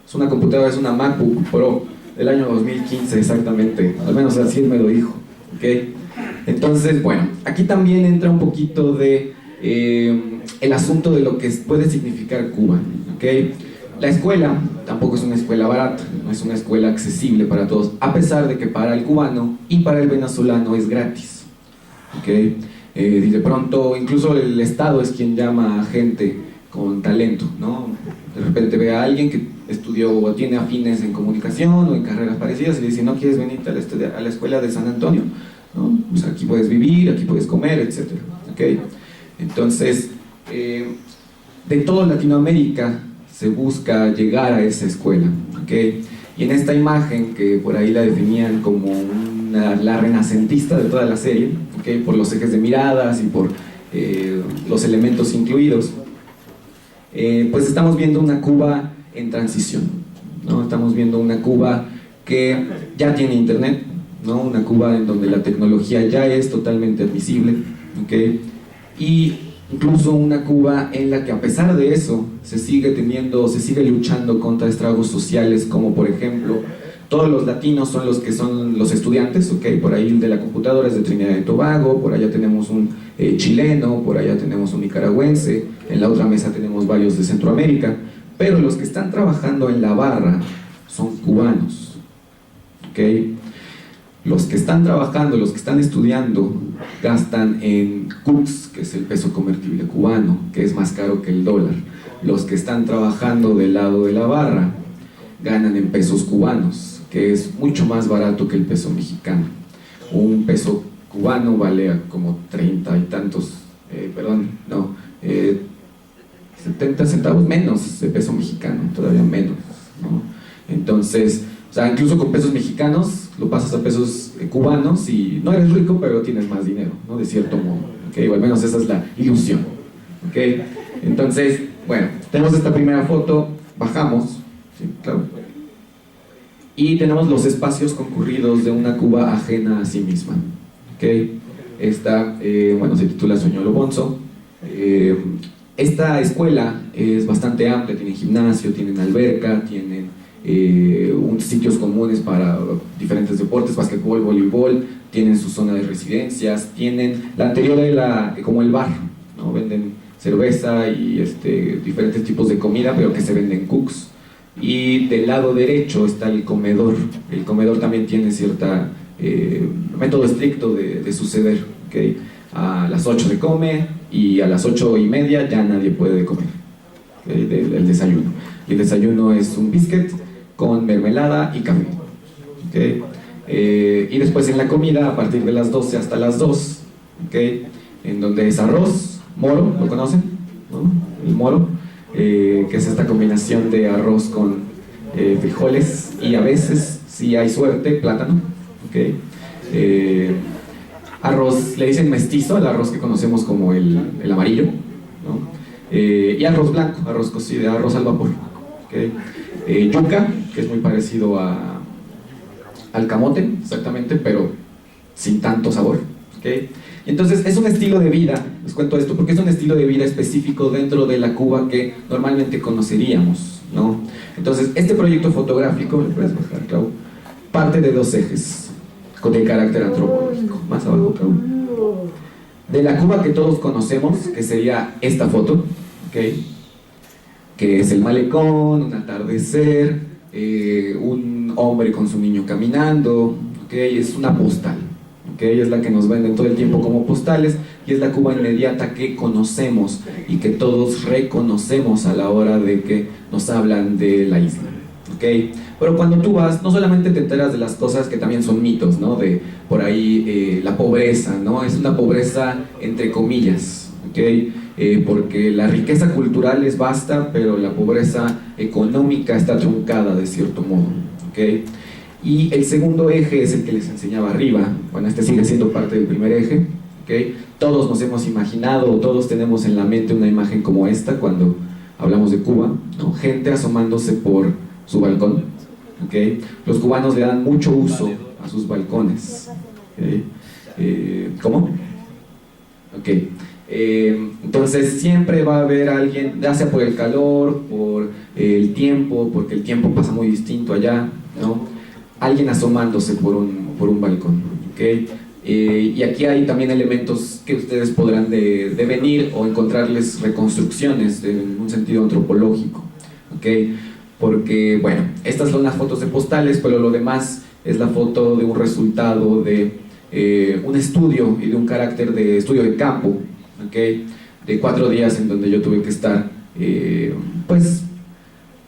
S4: Es una computadora, es una MacBook Pro del año 2015 exactamente, al menos así me lo dijo, ¿ok? Entonces, bueno, aquí también entra un poquito de el asunto de lo que puede significar Cuba, ¿ok? La escuela tampoco es una escuela barata, no es una escuela accesible para todos, a pesar de que para el cubano y para el venezolano es gratis, ¿ok? Y de pronto, incluso el Estado es quien llama a gente con talento, ¿no? De repente ve a alguien que estudió o tiene afines en comunicación o en carreras parecidas y le dice, ¿no quieres venirte a la escuela de San Antonio? ¿No? Pues aquí puedes vivir, aquí puedes comer, etc. ¿Okay? Entonces, de toda Latinoamérica se busca llegar a esa escuela, ¿okay? Y en esta imagen, que por ahí la definían como la renacentista de toda la serie, ¿okay? Por los ejes de miradas y por los elementos incluidos, pues estamos viendo una Cuba en transición, ¿no? Estamos viendo una Cuba que ya tiene internet, ¿no? Una Cuba en donde la tecnología ya es totalmente admisible, ¿okay? Y incluso una Cuba en la que, a pesar de eso, se sigue luchando contra estragos sociales, como por ejemplo, todos los latinos son los que son los estudiantes, ¿okay? Por ahí el de la computadora es de Trinidad y Tobago, por allá tenemos un chileno, por allá tenemos un nicaragüense, en la otra mesa tenemos varios de Centroamérica, pero los que están trabajando en la barra son cubanos, ¿ok? Los que están trabajando, los que están estudiando, gastan en CUCs, que es el peso convertible cubano, que es más caro que el dólar. Los que están trabajando del lado de la barra ganan en pesos cubanos, que es mucho más barato que el peso mexicano. Un peso cubano vale a como 30 y tantos, 70 centavos menos de peso mexicano, todavía menos, ¿no? Entonces, o sea, incluso con pesos mexicanos lo pasas a pesos cubanos y no eres rico, pero tienes más dinero, ¿no? De cierto modo, ¿ok? O al menos esa es la ilusión, ¿ok? Entonces, bueno, tenemos esta primera foto, bajamos, ¿sí? Claro. Y tenemos los espacios concurridos de una Cuba ajena a sí misma, ¿ok? Esta, se titula Soñolo Bonzo. Esta escuela es bastante amplia, tienen gimnasio, tienen alberca, tienen sitios comunes para diferentes deportes, básquetbol, voleibol, tienen su zona de residencias, tienen la anterior era como el bar, ¿no? Venden cerveza y diferentes tipos de comida, pero que se venden cooks. Y del lado derecho está el comedor. El comedor también tiene cierta método estricto de suceder, ¿okay? A las 8 se come y a las 8:30 ya nadie puede comer, ¿okay? El desayuno. Y el desayuno es un biscuit con mermelada y café, ¿okay? Y después en la comida a partir de las 12 hasta las 2, ¿okay? En donde es arroz, moro, ¿lo conocen? ¿No? El moro, que es esta combinación de arroz con frijoles y a veces, si hay suerte, plátano, ¿okay? Arroz, le dicen mestizo al arroz que conocemos como el amarillo, ¿no? Y arroz blanco, arroz cocido, arroz al vapor, ¿okay? Yuca, que es muy parecido al camote, exactamente, pero sin tanto sabor, ¿okay? Entonces es un estilo de vida, les cuento esto, porque es un estilo de vida específico dentro de la Cuba que normalmente conoceríamos, ¿no? Entonces este proyecto fotográfico, ¿le puedes bajar, Clau? Parte de dos ejes de carácter antropológico. Más abajo, Clau. De la Cuba que todos conocemos, que sería esta foto, ¿okay? Que es el malecón, un atardecer, un hombre con su niño caminando, ¿okay? Es una postal, ¿okay? Es la que nos venden todo el tiempo como postales y es la Cuba inmediata que conocemos y que todos reconocemos a la hora de que nos hablan de la isla, ¿okay? Pero cuando tú vas, no solamente te enteras de las cosas que también son mitos, ¿no? De por ahí la pobreza, ¿no? Es una pobreza entre comillas, ¿okay? Porque la riqueza cultural es vasta, pero la pobreza económica está truncada de cierto modo, ¿okay? Y el segundo eje es el que les enseñaba arriba. Bueno, este sigue siendo parte del primer eje, ¿okay? Todos nos hemos imaginado, o todos tenemos en la mente una imagen como esta cuando hablamos de Cuba, ¿no? Gente asomándose por su balcón, ¿okay? Los cubanos le dan mucho uso a sus balcones, ¿okay? ¿Cómo? Ok. Entonces siempre va a haber alguien, ya sea por el calor, por el tiempo, porque el tiempo pasa muy distinto allá, ¿no? Alguien asomándose por un balcón, ¿okay? Y aquí hay también elementos que ustedes podrán devenir o encontrarles reconstrucciones en un sentido antropológico, ¿okay? Porque, bueno, estas son las fotos de postales, pero lo demás es la foto de un resultado de un estudio y de un carácter de estudio de campo, ¿okay? De 4 días en donde yo tuve que estar, pues,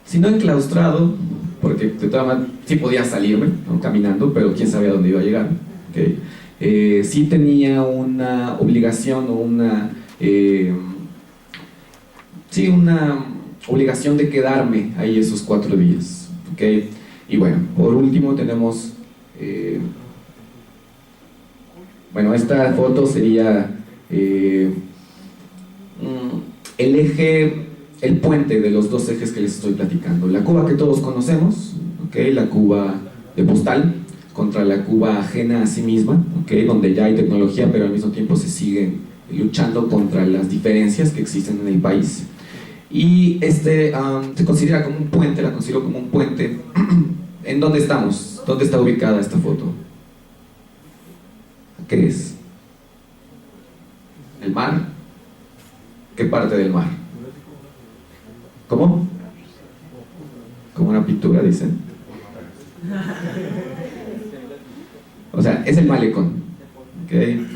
S4: si no enclaustrado, porque de todas maneras sí podía salirme, ¿no? Caminando, pero quién sabe a dónde iba a llegar, ¿okay? Sí tenía una obligación o una obligación de quedarme ahí esos 4 días, ¿okay? Y bueno, por último tenemos esta foto sería el eje, el puente de los 2 ejes que les estoy platicando. La Cuba que todos conocemos, ¿okay? La Cuba de postal, contra la Cuba ajena a sí misma, ¿okay? Donde ya hay tecnología, pero al mismo tiempo se siguen luchando contra las diferencias que existen en el país. Y se considera como un puente, la considero como un puente. ¿En dónde estamos? ¿Dónde está ubicada esta foto? ¿Qué es? ¿El mar? ¿Qué parte del mar? ¿Cómo? Como una pintura, dicen. o sea, es el malecón, ¿okay?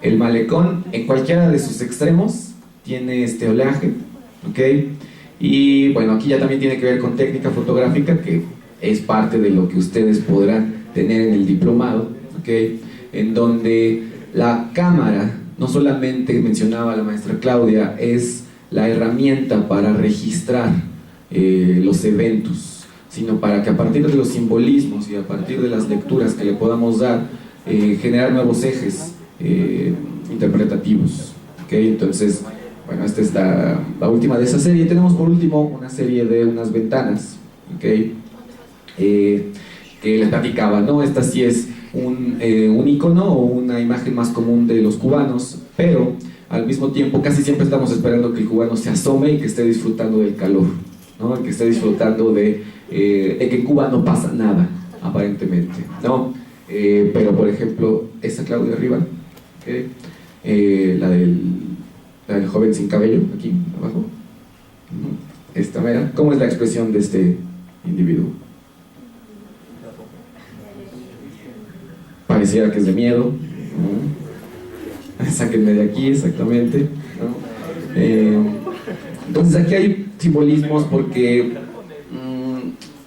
S4: El malecón en cualquiera de sus extremos tiene este oleaje, ¿ok? Y bueno, aquí ya también tiene que ver con técnica fotográfica, que es parte de lo que ustedes podrán tener en el diplomado, ¿ok? En donde la cámara, no solamente mencionaba la maestra Claudia, es la herramienta para registrar los eventos, sino para que a partir de los simbolismos y a partir de las lecturas que le podamos dar, generar nuevos ejes interpretativos, ¿ok? Entonces, bueno, esta es la última de esa serie. Tenemos por último una serie de unas ventanas, ¿ok? Que les platicaba, ¿no? Esta sí es un icono o una imagen más común de los cubanos, pero al mismo tiempo casi siempre estamos esperando que el cubano se asome y que esté disfrutando del calor, ¿no? Que esté disfrutando de que en Cuba no pasa nada, aparentemente, ¿no? Pero por ejemplo, esta Claudia arriba, ¿okay? la del joven sin cabello, aquí abajo, esta mera, ¿cómo es la expresión de este individuo? Pareciera que es de miedo, ¿no? Sáquenme de aquí, exactamente, ¿no? Entonces aquí hay simbolismos porque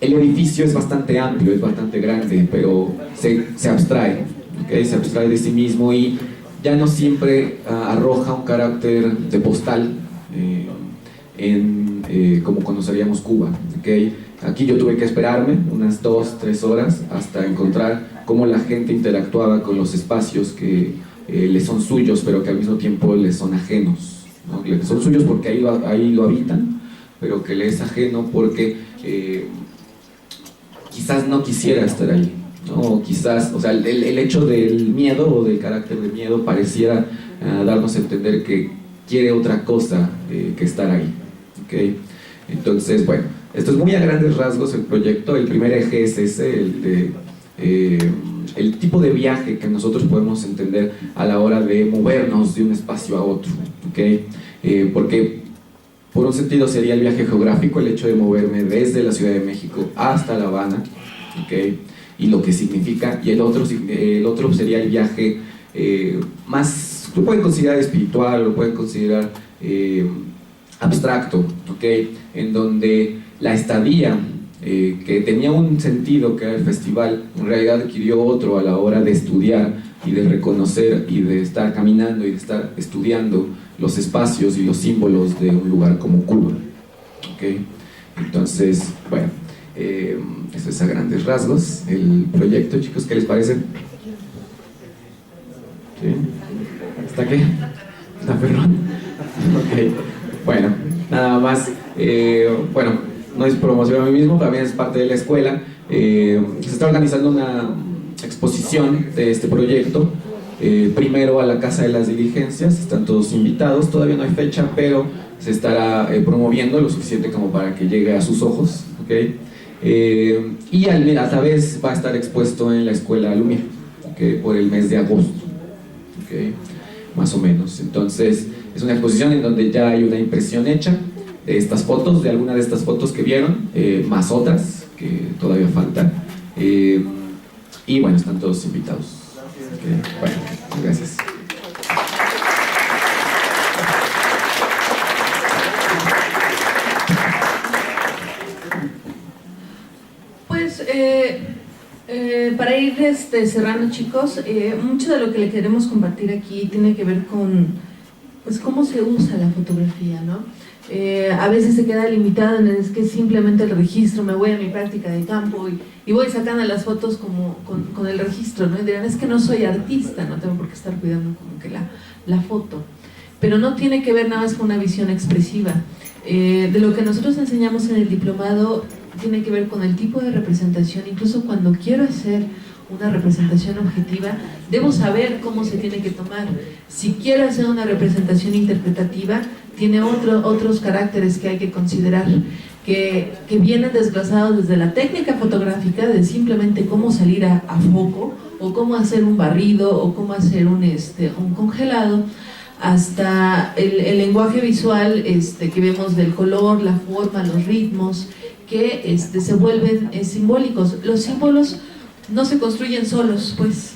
S4: el edificio es bastante amplio, es bastante grande, pero se abstrae, ¿okay? Se abstrae de sí mismo y ya no siempre arroja un carácter de postal como conoceríamos Cuba, ¿okay? Aquí yo tuve que esperarme unas 2-3 horas hasta encontrar cómo la gente interactuaba con los espacios que les son suyos, pero que al mismo tiempo les son ajenos, ¿no? Les son suyos porque ahí lo habitan, pero que les es ajeno porque quizás no quisiera estar ahí, ¿no? Quizás, o sea, el hecho del miedo o del carácter de miedo pareciera darnos a entender que quiere otra cosa que estar ahí, ¿okay? Entonces, bueno, esto es muy a grandes rasgos el proyecto. El primer eje es ese, el tipo de viaje que nosotros podemos entender a la hora de movernos de un espacio a otro, ¿okay? Porque por un sentido sería el viaje geográfico, el hecho de moverme desde la Ciudad de México hasta La Habana, ¿okay? Y lo que significa, y el otro sería el viaje más, lo pueden considerar espiritual, lo pueden considerar abstracto, ¿okay? En donde la estadía que tenía un sentido, que era el festival, en realidad adquirió otro a la hora de estudiar y de reconocer y de estar caminando y de estar estudiando los espacios y los símbolos de un lugar como Cuba, ¿okay? Entonces, bueno, eso es a grandes rasgos el proyecto, chicos. ¿Qué les parece? ¿Sí? ¿Está qué? ¿Está perrón? Ok, bueno, nada más, bueno, no es promoción a mí mismo, también es parte de la escuela. Se está organizando una exposición de este proyecto, primero a la Casa de las Diligencias, están todos invitados, todavía no hay fecha, pero se estará promoviendo lo suficiente como para que llegue a sus ojos, ¿okay? Y a la vez va a estar expuesto en la Escuela Lumière, ¿okay? Por el mes de agosto, ¿okay? Más o menos. Entonces es una exposición en donde ya hay una impresión hecha de estas fotos, de alguna de estas fotos que vieron, más otras que todavía faltan, y bueno, están todos invitados, ¿okay? Bueno, gracias.
S2: Pues para ir cerrando, chicos, mucho de lo que le queremos compartir aquí tiene que ver con pues cómo se usa la fotografía, ¿no? A veces se queda limitada en es que simplemente el registro, me voy a mi práctica de campo y voy sacando las fotos como con el registro, ¿no? Y dirán, es que no soy artista, no tengo por qué estar cuidando como que la foto, pero no tiene que ver nada más con una visión expresiva. De lo que nosotros enseñamos en el diplomado tiene que ver con el tipo de representación. Incluso cuando quiero hacer una representación objetiva, debo saber cómo se tiene que tomar. Si quiero hacer una representación interpretativa, tiene otros caracteres que hay que considerar, que vienen desglosados desde la técnica fotográfica, de simplemente cómo salir a foco, o cómo hacer un barrido, o cómo hacer un congelado, hasta el lenguaje visual que vemos del color, la forma, los ritmos, que se vuelven simbólicos. Los símbolos no se construyen solos, pues,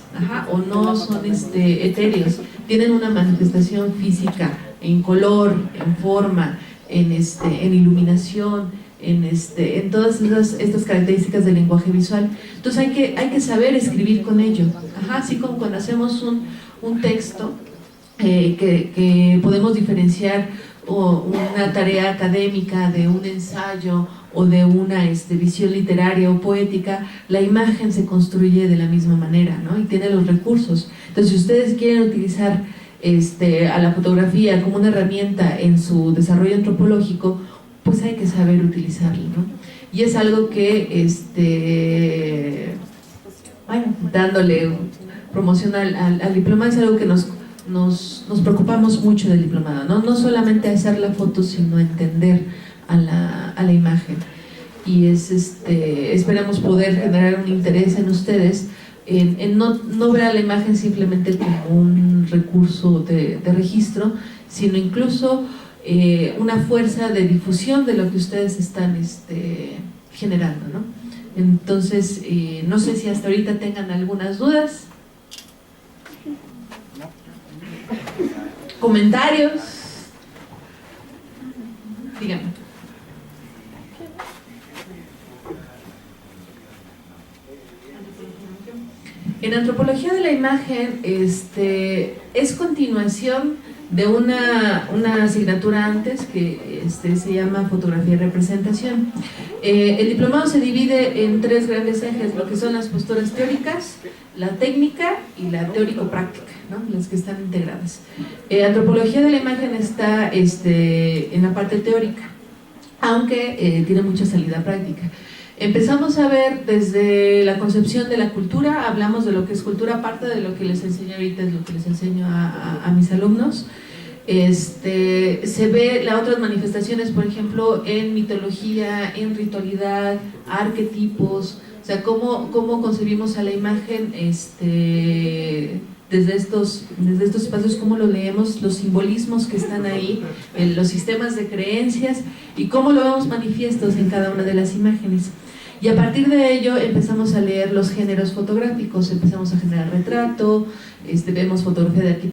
S2: o no son etéreos, tienen una manifestación física en color, en forma, en iluminación, en todas estas características del lenguaje visual. Entonces hay que saber escribir con ello, así como cuando hacemos un texto que podemos diferenciar una tarea académica de un ensayo o de una visión literaria o poética. La imagen se construye de la misma manera, ¿no? Y tiene los recursos. Entonces, si ustedes quieren utilizar a la fotografía como una herramienta en su desarrollo antropológico, pues hay que saber utilizarlo, ¿no? Y es algo que, dándole promoción al diplomado, es algo que nos preocupamos mucho del diplomado, ¿no? No solamente hacer la foto, sino entender a la imagen. Y esperamos poder generar un interés en ustedes en no ver a la imagen simplemente como un recurso de registro, sino incluso una fuerza de difusión de lo que ustedes están generando, ¿no? Entonces, no sé si hasta ahorita tengan algunas dudas, comentarios, díganme. En antropología de la imagen es continuación de una asignatura antes que se llama fotografía y representación. El diplomado se divide en 3 grandes ejes, lo que son las posturas teóricas, la técnica y la teórico-práctica, ¿no? Las que están integradas. Antropología de la imagen está en la parte teórica, aunque tiene mucha salida práctica. Empezamos a ver desde la concepción de la cultura, hablamos de lo que es cultura, parte de lo que les enseño ahorita es lo que les enseño a mis alumnos. Se ve las otras manifestaciones, por ejemplo, en mitología, en ritualidad, arquetipos, o sea, cómo concebimos a la imagen desde estos espacios, cómo lo leemos, los simbolismos que están ahí, los sistemas de creencias y cómo lo vemos manifiestos en cada una de las imágenes. Y a partir de ello empezamos a leer los géneros fotográficos, empezamos a generar retrato, vemos fotografía de arquitectura,